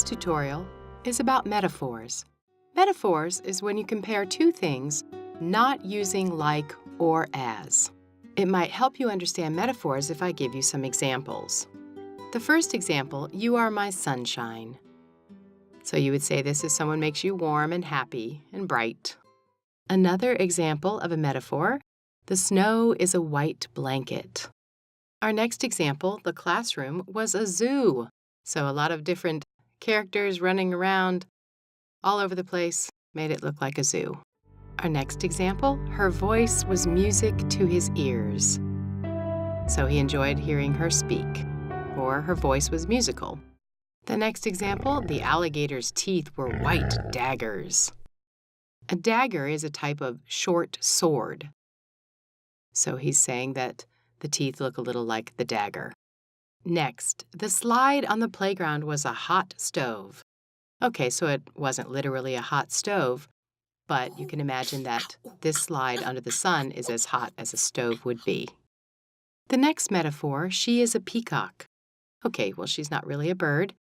Today's tutorial is about metaphors. Metaphors is when you compare two things not using like or as. It might help you understand metaphors if I give you some examples. The first example, you are my sunshine. So you would say this is someone makes you warm and happy and bright. Another example of a metaphor, the snow is a white blanket. Our next example, the classroom, was a zoo. So a lot of different characters running around all over the place made it look like a zoo. Our next example, her voice was music to his ears. So he enjoyed hearing her speak, or her voice was musical. The next example, the alligator's teeth were white daggers. A dagger is a type of short sword. So he's saying that the teeth look a little like the dagger. Next, the slide on the playground was a hot stove. Okay, so it wasn't literally a hot stove, but you can imagine that this slide under the sun is as hot as a stove would be. The next metaphor, she is a peacock. Okay, well, she's not really a bird,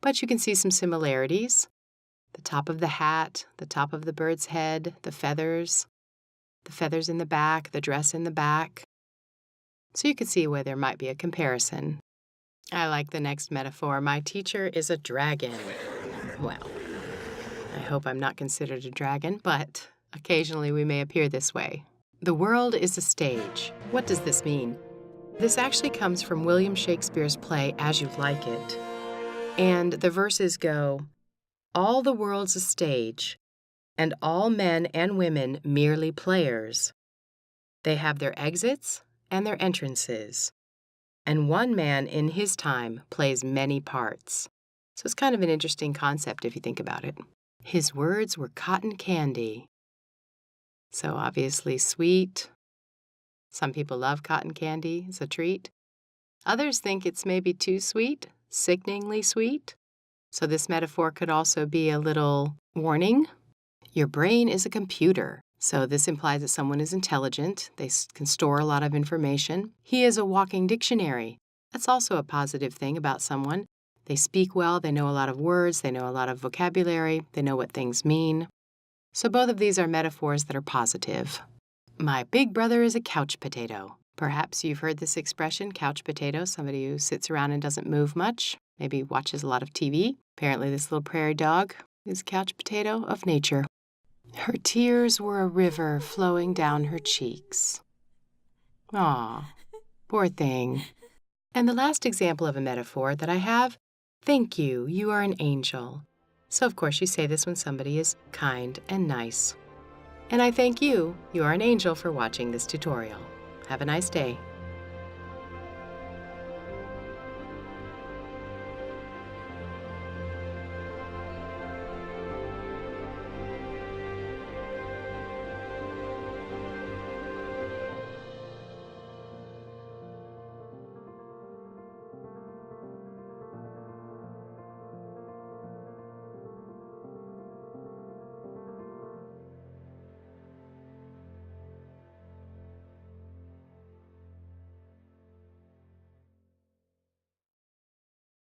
but you can see some similarities. The top of the hat, the top of the bird's head, the feathers in the back, the dress in the back. So you can see where there might be a comparison. I like the next metaphor. My teacher is a dragon. Well, I hope I'm not considered a dragon, but occasionally we may appear this way. The world is a stage. What does this mean? This actually comes from William Shakespeare's play, As You Like It. And the verses go, all the world's a stage, and all men and women merely players. They have their exits and their entrances. And one man in his time plays many parts. So it's kind of an interesting concept if you think about it. His words were cotton candy. So obviously sweet. Some people love cotton candy as a treat. Others think it's maybe too sweet, sickeningly sweet. So this metaphor could also be a little warning. Your brain is a computer. So this implies that someone is intelligent. They can store a lot of information. He is a walking dictionary. That's also a positive thing about someone. They speak well, they know a lot of words, they know a lot of vocabulary, they know what things mean. So both of these are metaphors that are positive. My big brother is a couch potato. Perhaps you've heard this expression, couch potato, somebody who sits around and doesn't move much, maybe watches a lot of TV. Apparently this little prairie dog is a couch potato of nature. Her tears were a river flowing down her cheeks. Aw, poor thing. And the last example of a metaphor that I have, thank you, you are an angel. So of course you say this when somebody is kind and nice. And I thank you, you are an angel, for watching this tutorial. Have a nice day.